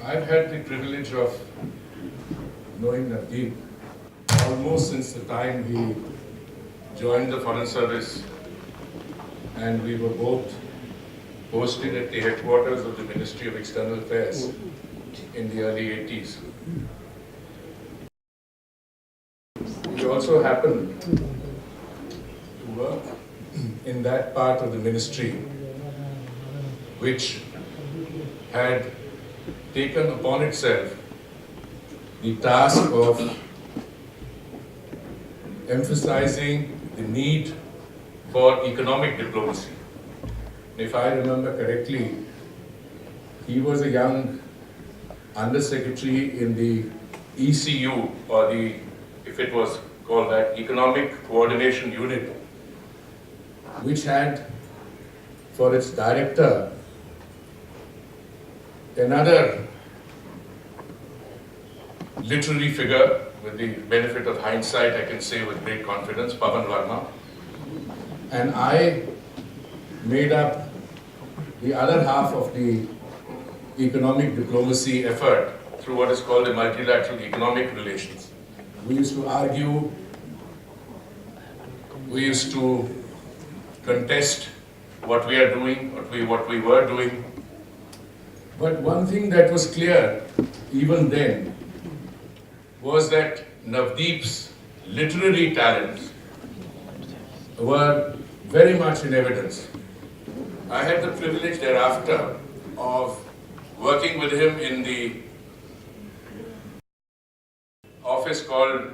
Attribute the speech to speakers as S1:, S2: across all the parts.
S1: I've had the privilege of knowing Navdeep almost since the time he joined the Foreign Service, and we were both posted at the headquarters of the Ministry of External Affairs in the early 80s. We also happened to work in that part of the ministry which had taken upon itself the task of emphasizing the need for economic diplomacy. If I remember correctly, he was a young undersecretary in the ECU, or the, if it was called that, Economic Coordination Unit, which had for its director another literary figure. With the benefit of hindsight, I can say with great confidence, Pavan Verma. And I made up the other half of the economic diplomacy effort through what is called the multilateral economic relations. We used to argue, we used to contest what we are doing, what we were doing. But one thing that was clear even then was that Navdeep's literary talents were very much in evidence. I had the privilege thereafter of working with him in the office called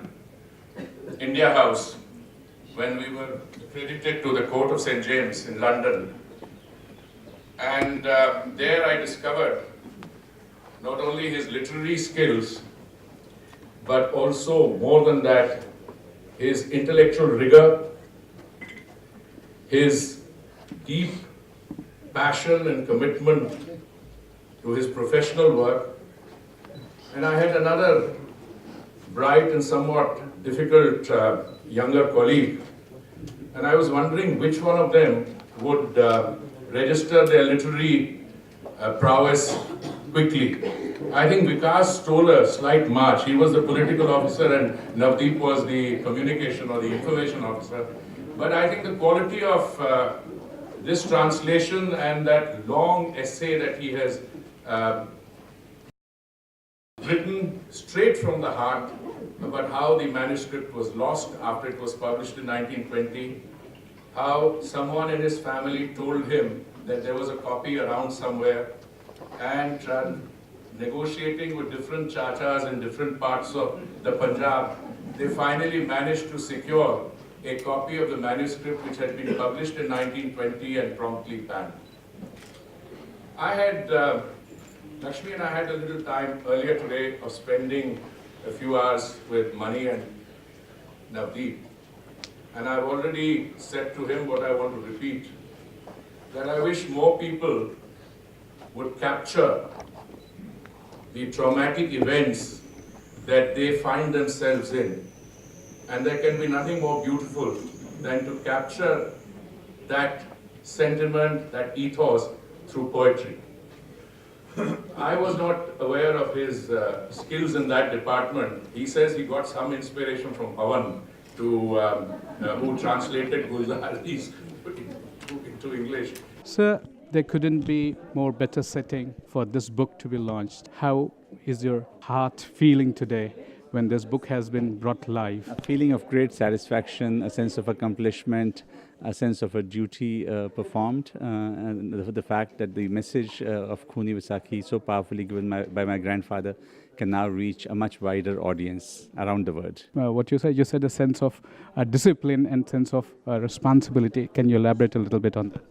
S1: India House when we were accredited to the Court of St. James in London. And there I discovered not only his literary skills, but also, more than that, his intellectual rigor, his deep passion and commitment to his professional work. And I had another bright and somewhat difficult younger colleague, and I was wondering which one of them would register their literary prowess quickly. I think Vikas stole a slight march. He was the political officer and Navdeep was the communication or the information officer. But I think the quality of this translation and that long essay that he has written straight from the heart about how the manuscript was lost after it was published in 1920, how someone in his family told him that there was a copy around somewhere, and negotiating with different chachas in different parts of the Punjab, they finally managed to secure a copy of the manuscript which had been published in 1920 and promptly banned. Lakshmi and I had a little time earlier today of spending a few hours with Mani and Navdeep. And I've already said to him what I want to repeat, that I wish more people would capture the traumatic events that they find themselves in. And there can be nothing more beautiful than to capture that sentiment, that ethos through poetry. I was not aware of his skills in that department. He says he got some inspiration from Pavan, who translated Gulzari's into English.
S2: Sir, there couldn't be more better setting for this book to be launched. How is your heart feeling today when this book has been brought live?
S3: A feeling of great satisfaction, a sense of accomplishment, a sense of a duty performed, and the fact that the message of Khooni Vaisakhi, so powerfully given by my grandfather, can now reach a much wider audience around the world.
S2: What you said a sense of discipline and sense of responsibility. Can you elaborate a little bit on that?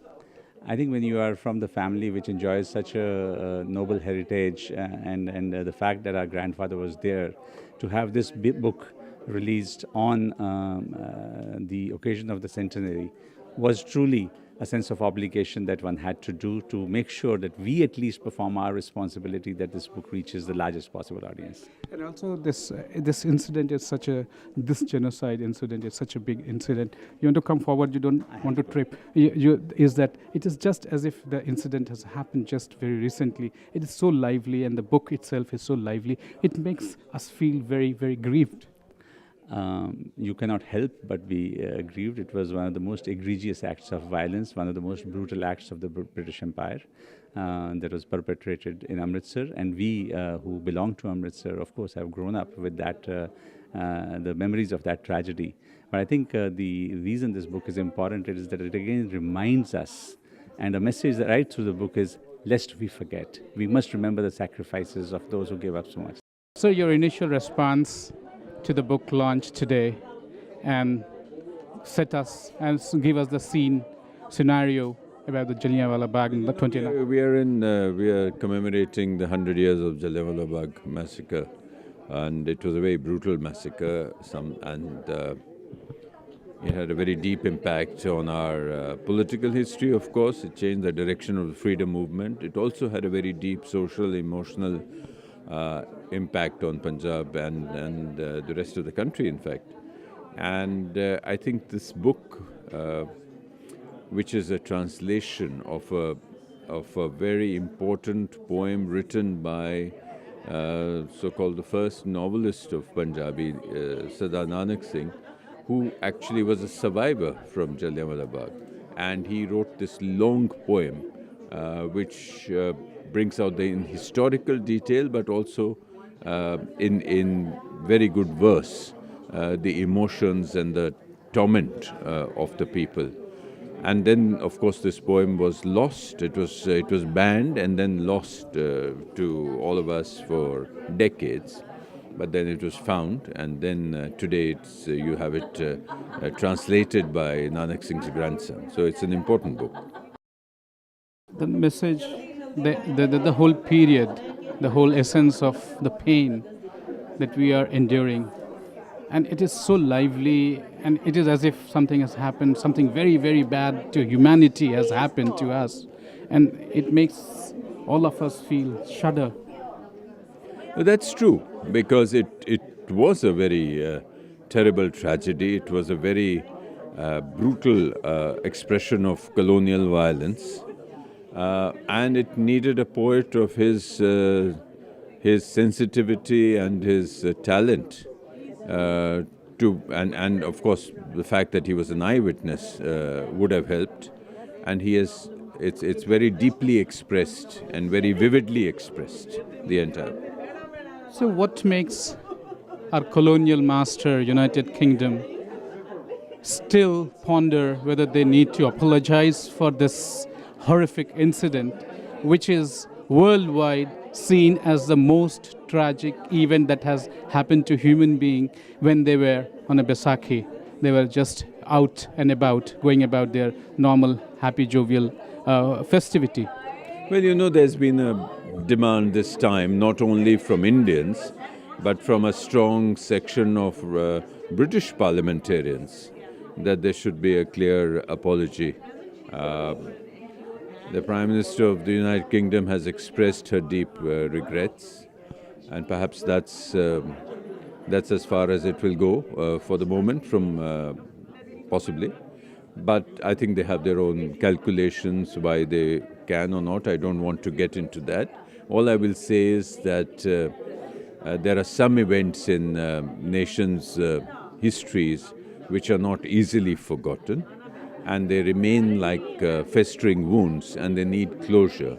S3: I think when you are from the family which enjoys such a noble heritage and the fact that our grandfather was there, to have this book released on the occasion of the centenary was truly a sense of obligation that one had to do to make sure that we at least perform our responsibility, that this book reaches the largest possible audience.
S2: And also, this incident is this genocide incident is such a big incident. You want to come forward. You don't want to trip. It is just as if the incident has happened just very recently. It is so lively, and the book itself is so lively. It makes us feel very, very grieved.
S3: You cannot help but be grieved. It was one of the most egregious acts of violence, one of the most brutal acts of the British Empire that was perpetrated in Amritsar. And we who belong to Amritsar, of course, have grown up with that, the memories of that tragedy. But I think the reason this book is important is that it again reminds us, and the message right through the book is, lest we forget. We must remember the sacrifices of those who gave up so much.
S2: So your initial response to the book launch today, and set us and give us the scenario about the Jalianwala Bagh in the 29th.
S4: We are commemorating the 100 years of Jalianwala Bagh Massacre, and it was a very brutal massacre. It had a very deep impact on our political history. Of course, it changed the direction of the freedom movement. It also had a very deep social, emotional impact on Punjab and the rest of the country, in fact. And I think this book, which is a translation of a very important poem written by so-called the first novelist of Punjabi, Sardar Nanak Singh, who actually was a survivor from Jalianwala Bagh. And he wrote this long poem, which brings out in historical detail, but also in very good verse, the emotions and the torment of the people. And then, of course, this poem was lost. It was banned and then lost to all of us for decades. But then it was found, and then today you have it translated by Nanak Singh's grandson. So it's an important book.
S2: The message, the whole period, the whole essence of the pain that we are enduring. And it is so lively, and it is as if something has happened, something very, very bad to humanity has happened to us. And it makes all of us feel shudder.
S4: Well, that's true, because it was a very terrible tragedy. It was a very brutal expression of colonial violence. And it needed a poet of his sensitivity and his talent and of course the fact that he was an eyewitness would have helped. And it's very deeply expressed and very vividly expressed, the entire.
S2: So what makes our colonial master, United Kingdom, still ponder whether they need to apologize for this horrific incident, which is worldwide seen as the most tragic event that has happened to human being when they were on a Vaisakhi? They were just out and about, going about their normal, happy, jovial festivity.
S4: Well, there's been a demand this time, not only from Indians, but from a strong section of British parliamentarians, that there should be a clear apology. The Prime Minister of the United Kingdom has expressed her deep regrets, and perhaps that's as far as it will go for the moment, possibly. But I think they have their own calculations why they can or not. I don't want to get into that. All I will say is that there are some events in nations' histories which are not easily forgotten, and they remain like festering wounds, and they need closure.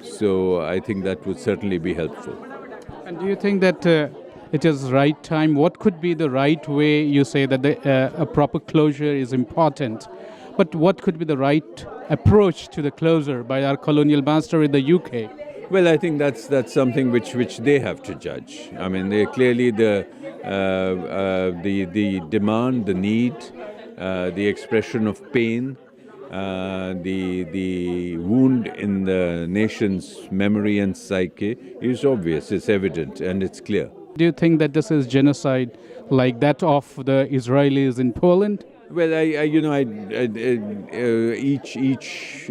S4: So I think that would certainly be helpful.
S2: And do you think that it is right time? What could be the right way? You say that a proper closure is important, but what could be the right approach to the closure by our colonial master in the UK?
S4: Well, I think that's something which they have to judge. I mean, they clearly the demand, the need, the expression of pain, the wound in the nation's memory and psyche is obvious, it's evident, and it's clear.
S2: Do you think that this is genocide like that of the Israelis in Poland?
S4: Well, each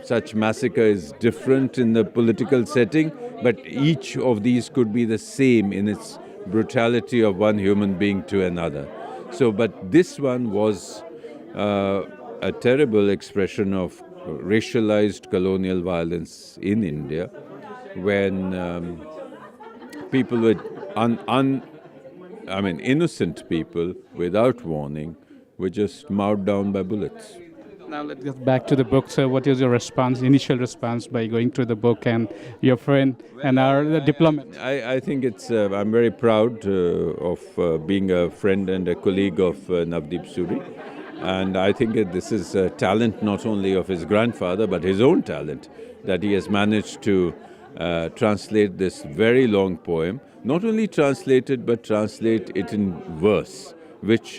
S4: such massacre is different in the political setting, but each of these could be the same in its brutality of one human being to another. So, but this one was a terrible expression of racialized colonial violence in India, when people with innocent people without warning were just mowed down by bullets.
S2: Now let's get back to the book, sir. What is your response, initial response by going through the book and your friend and the diplomat?
S4: I think I'm very proud of being a friend and a colleague of Navdeep Suri. And I think this is a talent not only of his grandfather, but his own talent, that he has managed to translate this very long poem. Not only translate it, but translate it in verse,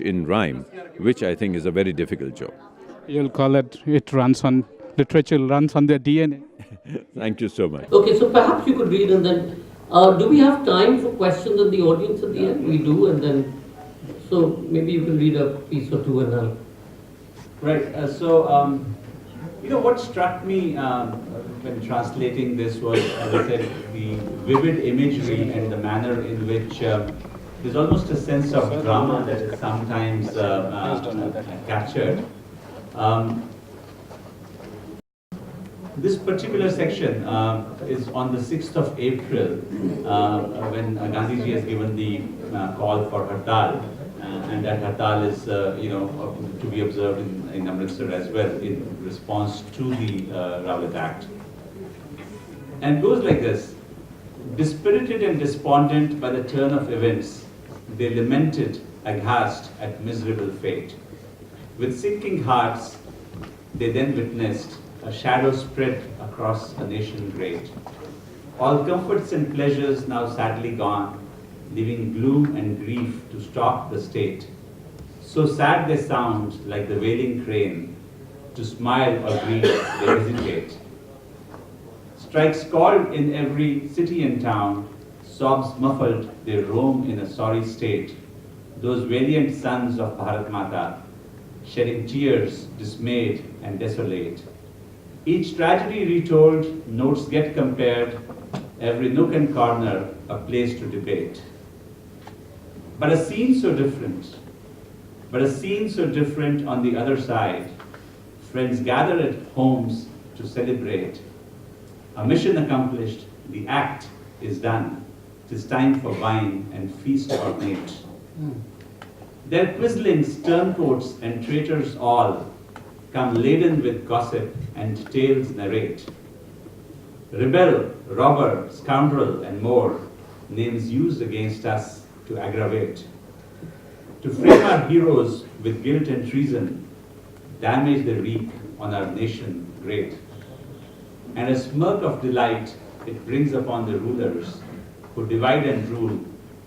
S4: in rhyme, which I think is a very difficult job.
S2: You'll call it runs on, literature runs on their DNA.
S4: Thank you so much.
S5: Okay, so perhaps you could read, and then do we have time for questions in the audience at the end? We do, and then, so maybe you can read a piece or two and then.
S3: Right. What struck me when translating this was, as I said, the vivid imagery and the manner in which there's almost a sense of drama that is sometimes captured. This particular section is on the 6th of April, when Gandhiji has given the call for Hartal. And that Hartal is, to be observed in Amritsar as well in response to the Rowlatt Act. And it goes like this: dispirited and despondent by the turn of events, they lamented aghast at miserable fate. With sinking hearts, they then witnessed a shadow spread across a nation great. All comforts and pleasures now sadly gone, leaving gloom and grief to stalk the state. So sad they sound like the wailing crane, to smile or grieve they hesitate. Strikes called in every city and town, sobs muffled they roam in a sorry state. Those valiant sons of Bharat Mata, shedding tears dismayed and desolate. Each tragedy retold, notes get compared, every nook and corner a place to debate. But a scene so different on the other side. Friends gather at homes to celebrate. A mission accomplished, the act is done. 'Tis time for wine and feast ornate. Their quislings, turncoats and traitors all come laden with gossip and tales narrate. Rebel, robber, scoundrel and more, names used against us to aggravate. To frame our heroes with guilt and treason, damage they wreak on our nation great. And a smirk of delight it brings upon the rulers who divide and rule,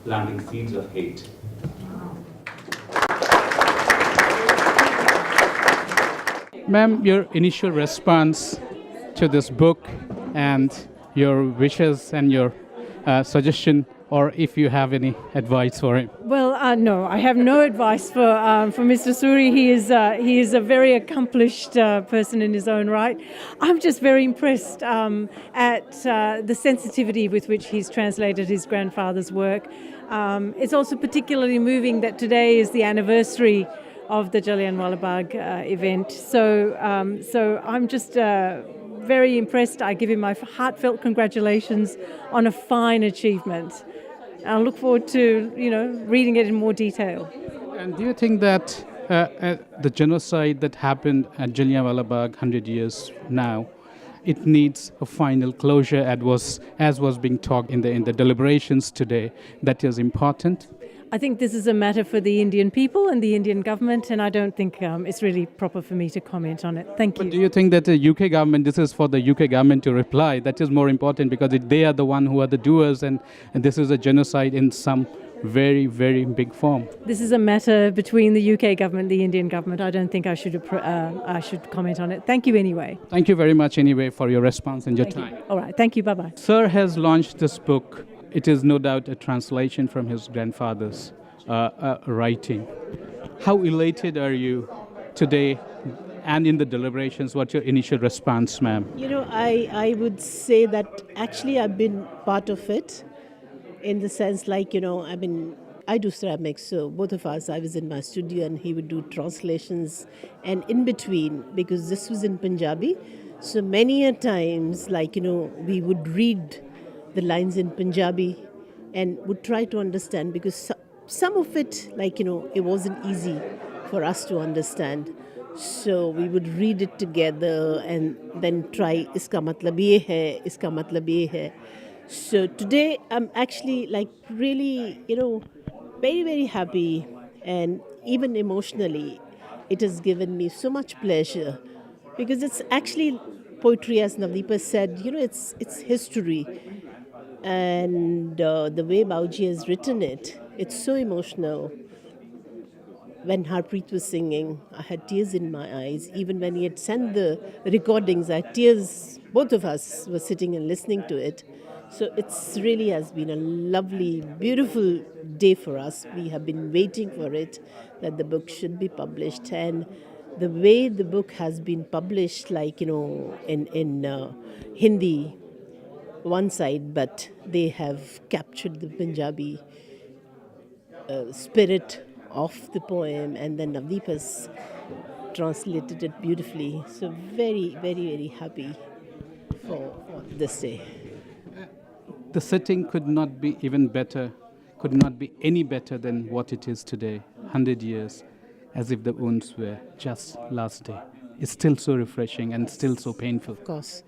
S3: planting seeds of hate.
S2: Ma'am, your initial response to this book and your wishes and your suggestion, or if you have any advice for him.
S6: Well, no, I have no advice for Mr. Suri. He is a very accomplished person in his own right. I'm just very impressed at the sensitivity with which he's translated his grandfather's work. It's also particularly moving that today is the anniversary of the Jalianwala Bagh event. So I'm just very impressed. I give him my heartfelt congratulations on a fine achievement. I look forward to, reading it in more detail.
S2: And do you think that the genocide that happened at Jalianwala Bagh 100 years now, it needs a final closure, as was being talked in the deliberations today, that is important?
S6: I think this is a matter for the Indian people and the Indian government, and I don't think it's really proper for me to comment on it. Thank you.
S2: But do you think that the UK government, this is for the UK government to reply, that is more important because they are the one who are the doers, and this is a genocide in some very, very big form?
S6: This is a matter between the UK government and the Indian government. I don't think I should comment on it. Thank you anyway.
S2: Thank you very much anyway for your response and your
S6: Thank
S2: time.
S6: you. All right. Thank you. Bye-bye.
S2: Sir has launched this book. It is no doubt a translation from his grandfather's writing. How elated are you today and in the deliberations? What's your initial response, ma'am?
S7: You know, I would say that actually I've been part of it in the sense like, I do ceramics, so both of us, I was in my studio and he would do translations and in between, because this was in Punjabi. So many a times, we would read the lines in Punjabi and would try to understand, because some of it, it wasn't easy for us to understand. So we would read it together and then try, iska matlab ye hai, iska matlab ye hai. So today I'm actually really, very, very happy, and even emotionally, it has given me so much pleasure, because it's actually poetry, as Navdeep said, it's history. And the way Bauji has written it, it's so emotional. When Harpreet was singing, I had tears in my eyes. Even when he had sent the recordings, I had tears. Both of us were sitting and listening to it. So it's really has been a lovely, beautiful day for us. We have been waiting for it, that the book should be published. And the way the book has been published, in Hindi, one side, but they have captured the Punjabi spirit of the poem, and then Navdeep has translated it beautifully. So very, very, very happy for this day.
S2: The setting could not be even better, could not be any better than what it is today, 100 years, as if the wounds were just last day. It's still so refreshing and still so painful.
S7: Of course.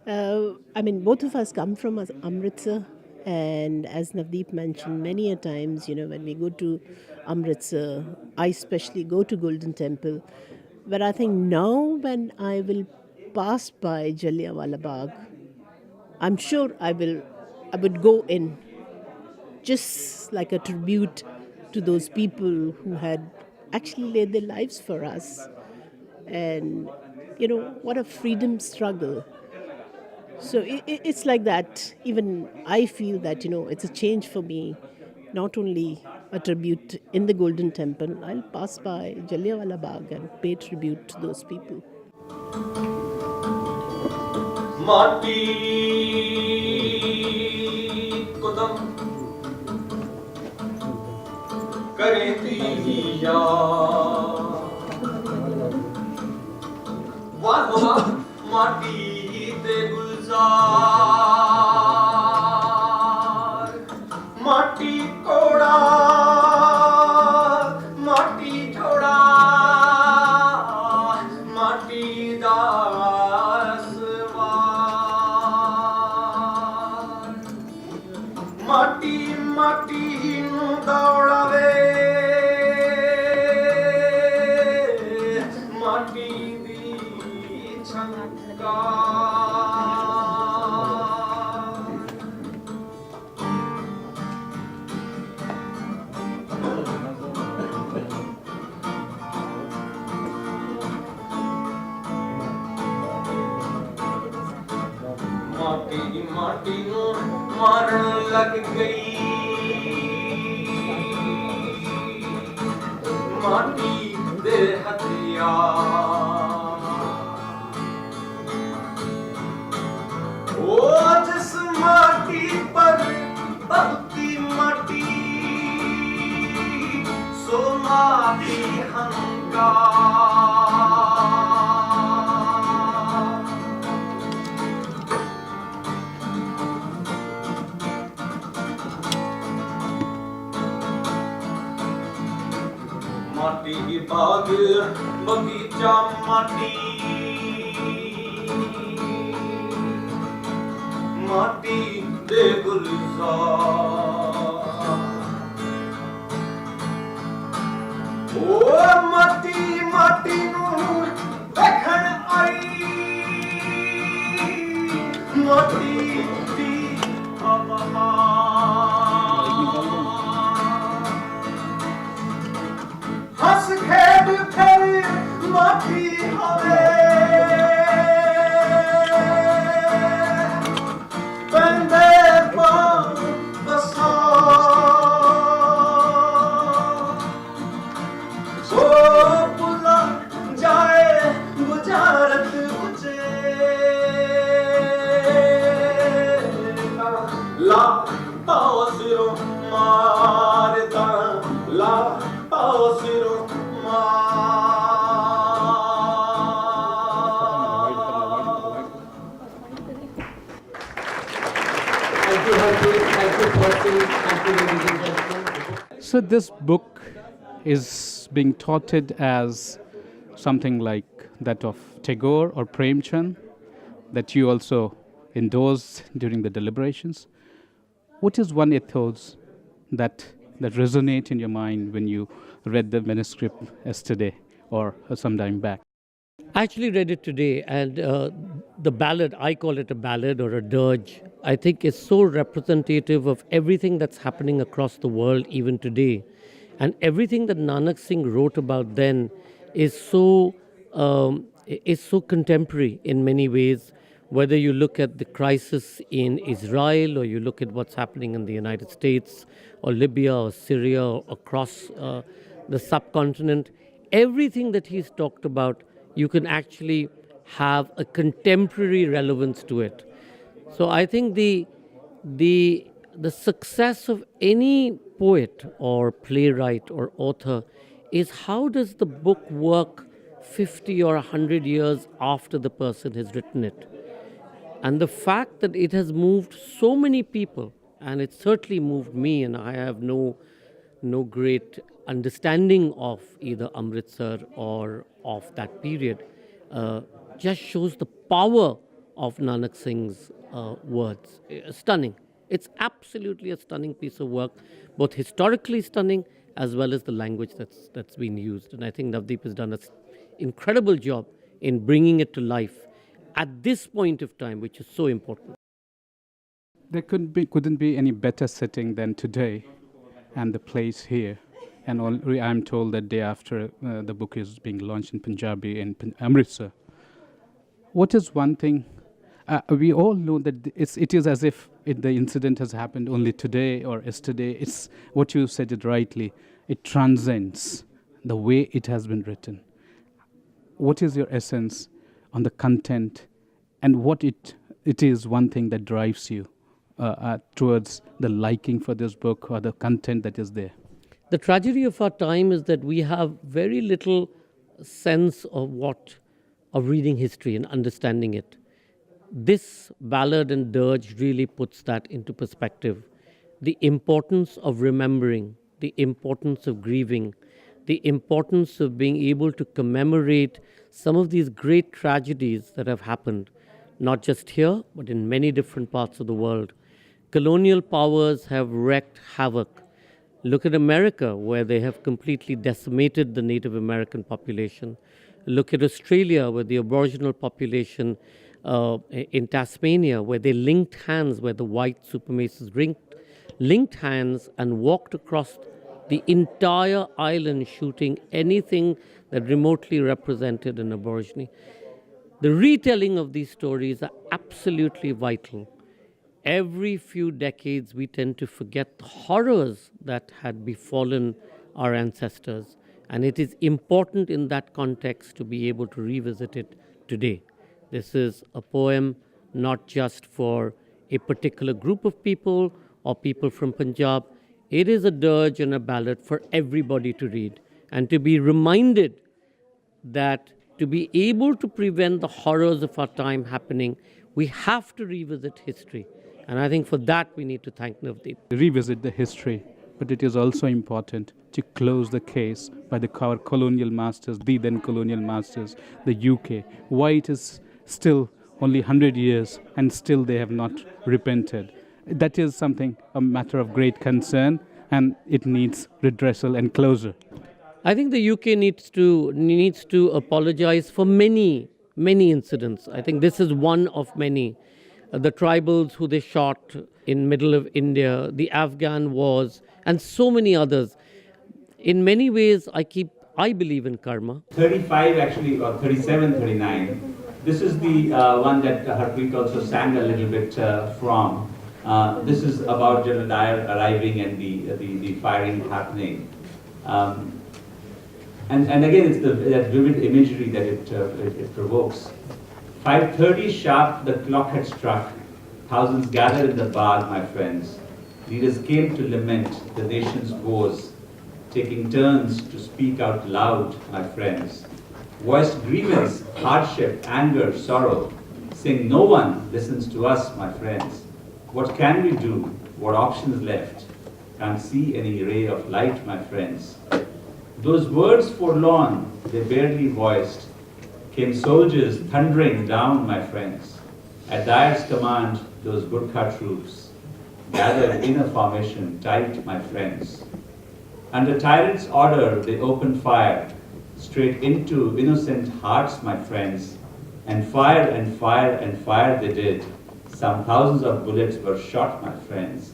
S7: Both of us come from Amritsar, and as Navdeep mentioned many a times, when we go to Amritsar, I especially go to Golden Temple. But I think now when I will pass by Jalianwala Bagh, I'm sure I would go in, just like a tribute to those people who had actually laid their lives for us. And, what a freedom struggle. So it's like that. Even I feel that, it's a change for me. Not only a tribute in the Golden Temple, I'll pass by Jalianwala Bagh and pay tribute to those people.
S8: माटी कुदम करें दिया वाह वाह माटी ते गुलजार माटी कोड़ा माटी छोड़ा माटी माटी माटी नू दौड़ावे माटी दी छंकार माटी माटी नू मारन लग गई माटी दे हथियार ओ जिस माटी पर भक्ति माटी सो माटी हंकार माटी बाग बगीचा माटी माटी दे गुलजार ओ माटी माटी नू देखण आई माटी दी हवा हंस खेड फिर माटी हवे बंदे पांव बसा ओ ला पाओ सिरों मारता ला पाओ सिरों
S5: Thank you, Harpreet. Thank you, Percy. Thank you, ladies and gentlemen.
S2: So this book is being touted as something like that of Tagore or Premchand that you also endorsed during the deliberations. What is one ethos that resonate in your mind when you read the manuscript yesterday or some time back?
S5: I actually read it today, and the ballad, I call it a ballad or a dirge, I think is so representative of everything that's happening across the world even today. And everything that Nanak Singh wrote about then is so contemporary in many ways, whether you look at the crisis in Israel or you look at what's happening in the United States or Libya or Syria or across the subcontinent. Everything that he's talked about, you can actually have a contemporary relevance to it. So I think the success of any poet or playwright or author is how does the book work 50 or 100 years after the person has written it. And the fact that it has moved so many people, and it certainly moved me, and I have no great understanding of either Amritsar or of that period, just shows the power of Nanak Singh's words. Stunning. It's absolutely a stunning piece of work, both historically stunning as well as the language that's been used. And I think Navdeep has done an incredible job in bringing it to life at this point of time, which is so important.
S2: There couldn't be any better setting than today and the place here. And I'm told that day after the book is being launched in Punjabi in Amritsar. What is one thing? We all know that it is as if the incident has happened only today or yesterday. It's what you said it rightly. It transcends the way it has been written. What is your essence on the content and what it is one thing that drives you towards the liking for this book or the content that is there?
S5: The tragedy of our time is that we have very little sense of reading history and understanding it. This ballad and dirge really puts that into perspective. The importance of remembering, the importance of grieving, the importance of being able to commemorate some of these great tragedies that have happened, not just here, but in many different parts of the world. Colonial powers have wreaked havoc. Look at America, where they have completely decimated the Native American population. Look at Australia, where the Aboriginal population in Tasmania, where they linked hands, where the white supremacists linked hands and walked across the entire island shooting anything that remotely represented an Aborigine. The retelling of these stories are absolutely vital. Every few decades, we tend to forget the horrors that had befallen our ancestors. And it is important in that context to be able to revisit it today. This is a poem not just for a particular group of people or people from Punjab. It is a dirge and a ballad for everybody to read and to be reminded that to be able to prevent the horrors of our time happening, we have to revisit history. And I think for that we need to thank Navdeep.
S2: Revisit the history, but it is also important to close the case by our colonial masters, the then colonial masters, the UK. Why it is still only 100 years and still they have not repented. That is something, a matter of great concern, and it needs redressal and closure.
S5: I think the UK needs to apologize for many incidents. I think this is one of many. The tribals who they shot in middle of India, the Afghan wars, and so many others. In many ways, I believe in karma.
S3: 35 actually, or 37, 39. This is the one that Harpreet also sang a little bit from. This is about General Dyer arriving and the firing happening. And again, it's that vivid imagery that it provokes. 5:30 sharp, the clock had struck. Thousands gathered in the Bagh, my friends. Leaders came to lament the nation's woes, taking turns to speak out loud, my friends. Voiced grievance, hardship, anger, sorrow, saying no one listens to us, my friends. What can we do? What options left? Can't see any ray of light, my friends. Those words forlorn, they barely voiced, came soldiers thundering down, my friends. At Dyer's command, those Gurkha troops gathered in a formation tight, my friends. Under tyrant's order, they opened fire straight into innocent hearts, my friends. And fire and fire and fire they did. Some thousands of bullets were shot, my friends.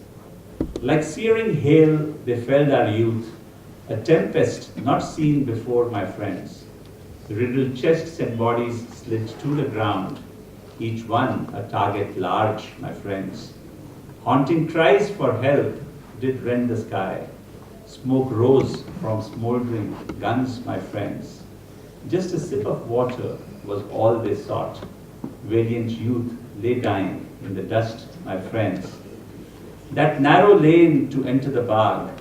S3: Like searing hail, they felled our youth, a tempest not seen before, my friends. Riddled chests and bodies slid to the ground, each one a target large, my friends. Haunting cries for help did rend the sky. Smoke rose from smoldering guns, my friends. Just a sip of water was all they sought. Valiant youth lay dying in the dust, my friends. That narrow lane to enter the Bagh,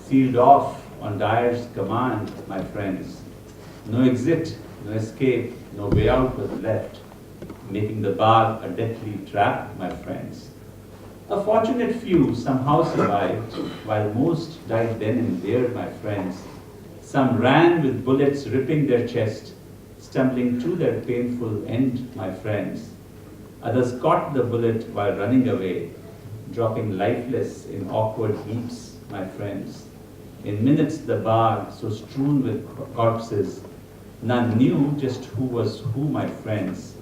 S3: sealed off on Dyer's command, my friends. No exit, no escape, no way out was left, making the Bagh a deathly trap, my friends. A fortunate few somehow survived, while most died then and there, my friends. Some ran with bullets ripping their chest, stumbling to their painful end, my friends. Others caught the bullet while running away, dropping lifeless in awkward heaps, my friends. In minutes the Bagh, so strewn with corpses, none knew just who was who, my friends.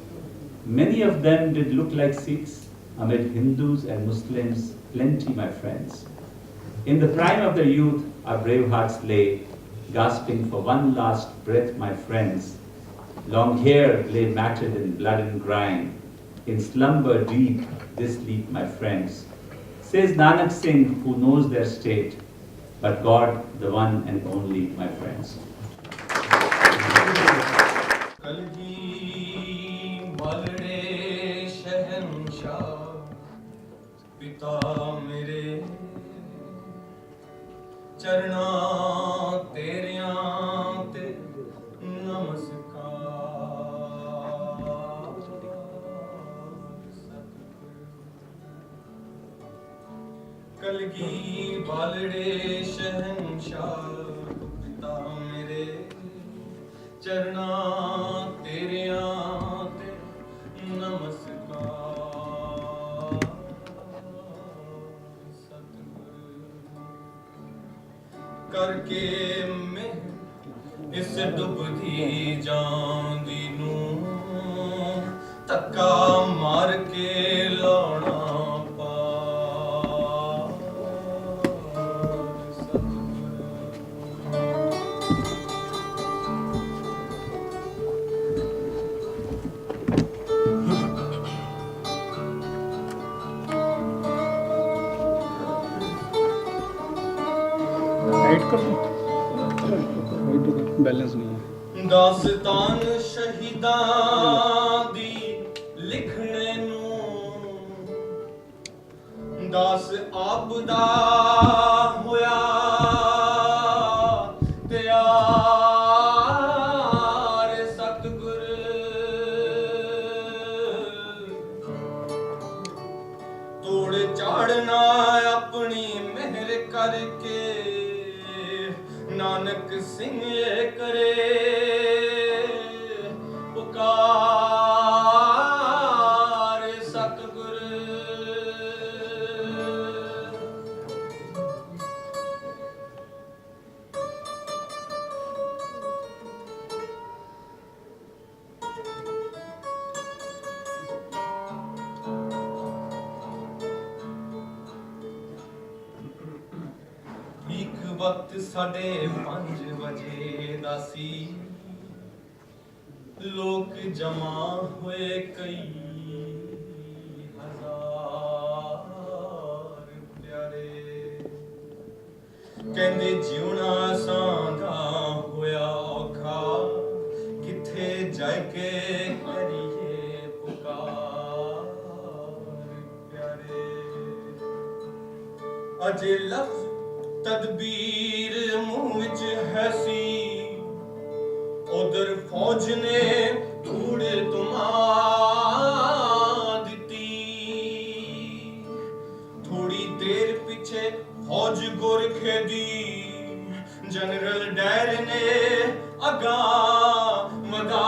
S3: Many of them did look like Sikhs, amid Hindus and Muslims, plenty, my friends. In the prime of their youth, our brave hearts lay, gasping for one last breath, my friends. Long hair lay matted in blood and grime. In slumber deep, they sleep, my friends. Says Nanak Singh, who knows their state, but God, the one and only, my friends.
S8: पिता मेरे चरना तेरियां ते नमस्कार कलगी बालड़े शहंशाह पिता मेरे चरना तेरियां ते नमस्कार करके मैं इस डुबदी जांदी नू धक्का मार के लाना
S2: बैलेंस नहीं है
S8: दास्तान शहीदां दी लिखने नू दास आपदा होया त्यार सतगुर तोड़ चाड़ना अपनी मेहर करके नानक सिंह ये करे पुकार सतगुर वक्त 5:30 बजे दा सी लोक जमा हुए कई हजार प्यारे कहंदे जीवना सांधा होया औखा किथे जाके करिए पुकार ਅਜੇ ਲਫ਼ਜ਼ ਤਦਬੀਰ ਮੂੰਹ ਵਿੱਚ ਹੈ ਸੀ ਉਧਰ ਫੌਜ ਨੇ ਧੂੜ ਤੁਮਾ ਦਿੱਤੀ ਥੋੜੀ ਦੇਰ ਪਿੱਛੇ ਫੌਜ ਗੋਰਖੇ ਦੀ ਜਨਰਲ ਡੈਰ ਨੇ ਅਗਾ ਮਦਾ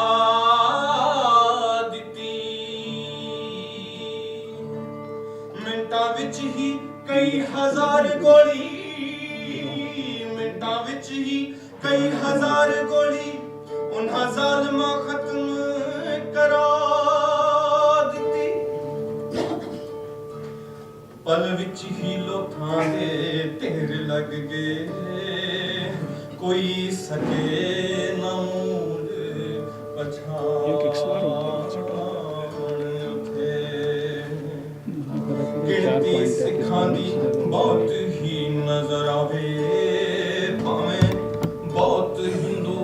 S8: ਦਿੱਤੀ ਮਿੰਟਾਂ ਵਿੱਚ ਹੀ ਕਈ ਹਜ਼ਾਰ ਗੋਲੀ ਮਿੰਟਾਂ ਵਿੱਚ ਹੀ ਕਈ ਹਜ਼ਾਰ ਗੋਲੀ ਉਹਨਾਂ ਜ਼ਾਲਮਾਂ ਖਤਮ ਕਰਾ ਦਿੱਤੀ ਪਲ ਵਿੱਚ ਹੀ ਲੋਕਾਂ ਦੇ ਢੇਰ ਲੱਗ ਗਏ ਕੋਈ ਸਕੇ ਨਾ ਮੂਲ ਗਿਣਤੀ ਸਿੱਖਾਂ ਦੀ ਬਹੁਤ ਹੀ ਨਜ਼ਰ ਆਵੇ ਭਾਵੇਂ ਬਹੁਤ ਹਿੰਦੂ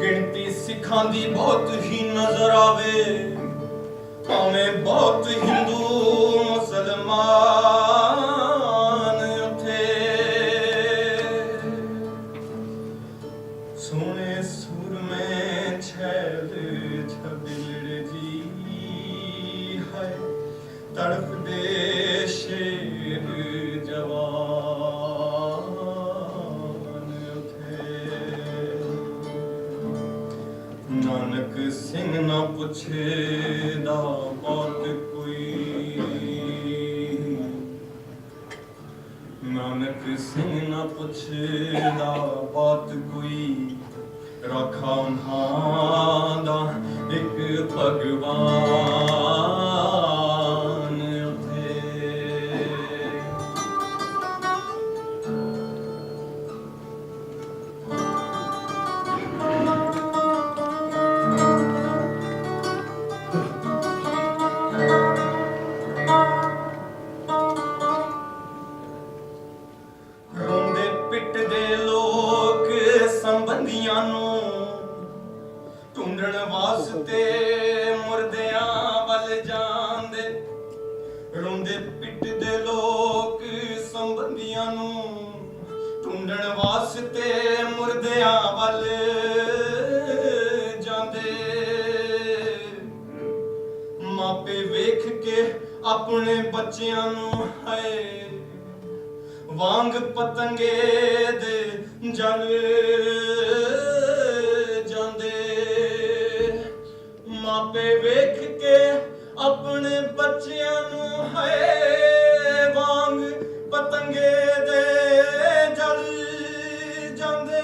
S8: ਗਿਣਤੀ ਸਿੱਖਾਂ ਦੀ ਬਹੁਤ ਹੀ ਨਜ਼ਰ ਆਵੇ ਭਾਵੇਂ ਬਹੁਤ ਹਿੰਦੂ ਮੁਸਲਮਾਨ ਉੱਥੇ ਸੋਹਣੇ ਸੂਰਮੇ ਛੈਲ ਛਬਿਲੜ ਜੀ ਹੈ ਤੜਫਦੇ ਸ਼ੇਰ ਜਵਾਨ ਉੱਥੇ ਨਾਨਕ ਸਿੰਘ ਨਾ ਪੁੱਛੇਦਾ ਬਹੁਤ ਕੋਈ ਨਾਨਕ ਸਿੰਘ ਨਾ ਪੁੱਛੇਦਾ ਬਹੁਤ ਕੋਈ ਰੱਖਾ ਉਹਨਾਂ ਦਾ ਇੱਕ ਭਗਵਾਨ ਉੱਥੇ ਰੋਂਦੇ ਪਿੱਟਦੇ ਲੋਕ ਸੰਬੰਧੀਆਂ ਨੂੰ ਢੂੰਡਣ ਵਾਸਤੇ ਮੁਰਦਿਆਂ ਵੱਲ ਜਾਂਦੇ ਰੋਂਦੇ ਪਿੱਟਦੇ ਲੋਕ ਸੰਬੰਧੀਆਂ ਨੂੰ ਢੂੰਡਣ ਵਾਸਤੇ ਮੁਰਦਿਆਂ ਵੱਲ ਜਾਂਦੇ ਮਾਪੇ ਵੇਖ ਕੇ ਆਪਣੇ ਬੱਚਿਆਂ ਨੂੰ ਹਾਏ ਵਾਂਗ ਪਤੰਗੇ ਦੇ ਜਲ ਜਾਂਦੇ ਮਾਪੇ ਵੇਖ ਕੇ ਆਪਣੇ ਬੱਚਿਆਂ ਨੂੰ ਹਾਏ ਵਾਂਗ ਪਤੰਗੇ ਦੇ ਜਲ ਜਾਂਦੇ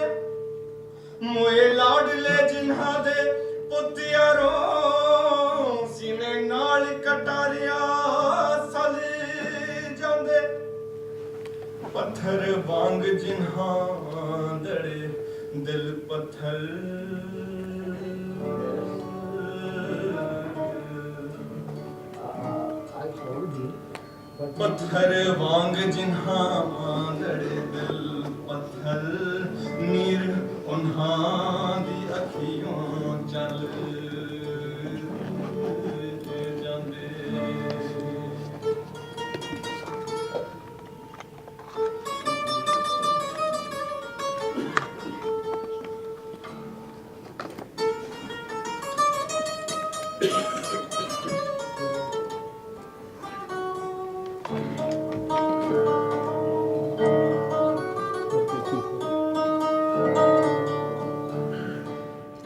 S8: ਮੋਏ ਲਾਡਲੇ ਜਿਨ੍ਹਾਂ ਦੇ ਪੁੱਤਿਆਰੋਂ ਸੀਨੇ ਨਾਲ ਕਟਾਰਿਆ ਸਲ ਜਾਂਦੇ ਪੱਥਰ ਵਾਂਗ ਜਿਨ੍ਹਾਂ ਦੜੇ ਦਿਲ ਪੱਥਰ ਪੱਥਰ ਵਾਂਗ ਜਿਨ੍ਹਾਂ ਦੜੇ ਦਿਲ ਪੱਥਰ ਨੀਰ ਉਹਨਾਂ ਦੀ ਅੱਖੀਓਂ ਚੱਲ ਜਾਂਦੇ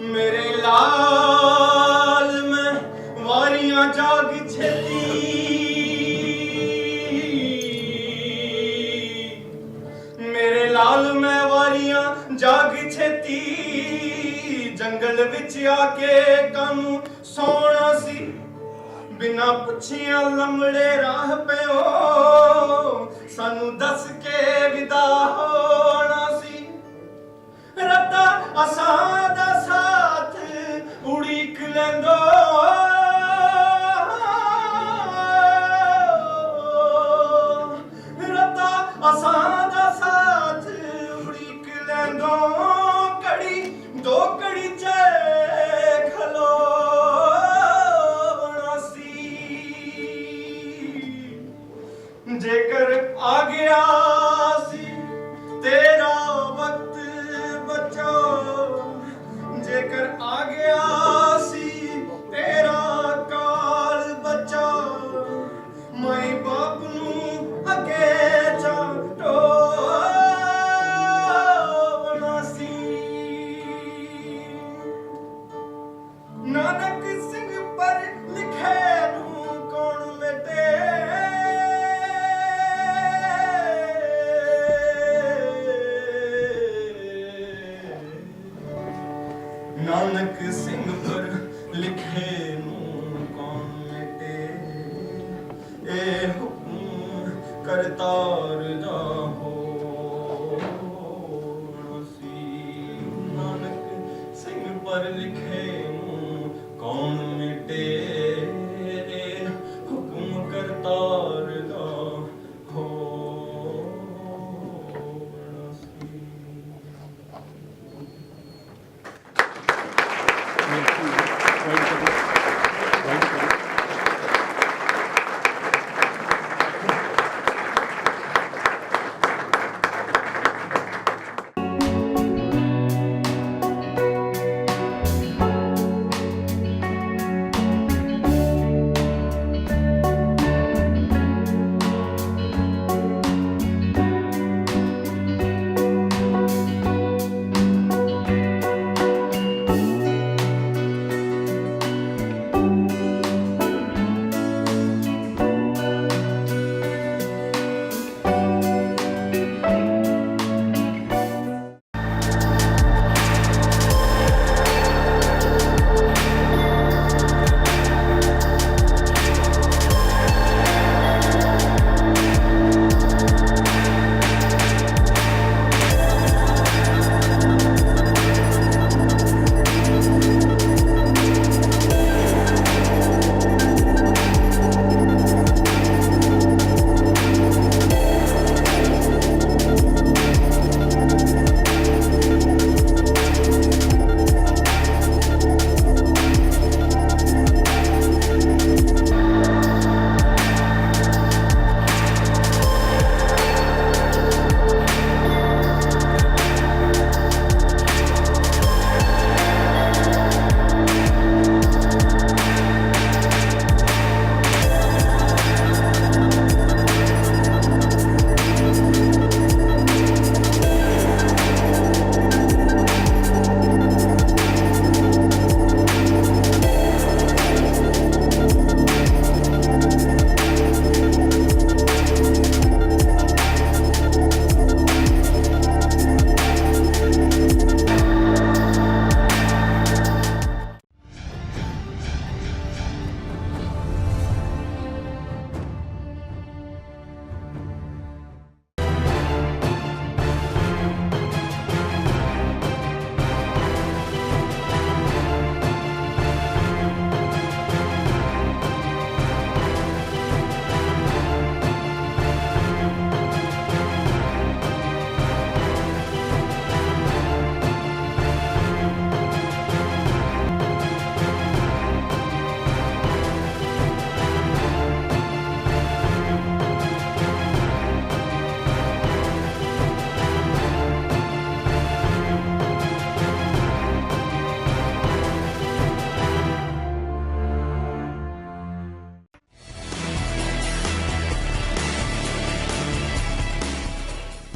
S8: ਮੇਰੇ ਲਾਲ ਮੈਂ ਵਾਰੀਆਂ ਜਾਗ ਛੇਤੀ ਮੇਰੇ ਲਾਲ ਮੈਂ ਵਾਰੀਆਂ ਜਾਗ ਛੇਤੀ ਜੰਗਲ ਵਿੱਚ ਆ ਕੇ ਕਾਨੂੰ ਸੌਣਾ ਸੀ ਬਿਨਾ ਪੁੱਛਿਆਂ ਲੰਮੜੇ ਰਾਹ ਪਿਓ ਸਾਨੂੰ ਦੱਸ ਕੇ ਵਿਦਾ ਹੋਣਾ ਸੀ ਰੱਤਾ ਅਸਾਂ ਦਾ ਸਾਥ ਉਡੀਕ ਲੈਂਦੋ ਰੱਤਾ ਅਸਾਂ ਦਾ ਸਾਥ ਉਡੀਕ ਲੈਂਦੋ ਕੜੀ ਦੋ ਕੜੀ ਚ ਖਲੋਣਾ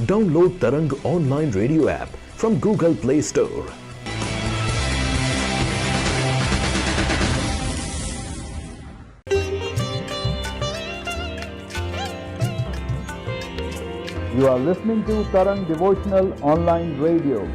S9: Download Tarang online radio app from Google Play Store.
S10: You are listening to Tarang Devotional Online Radio.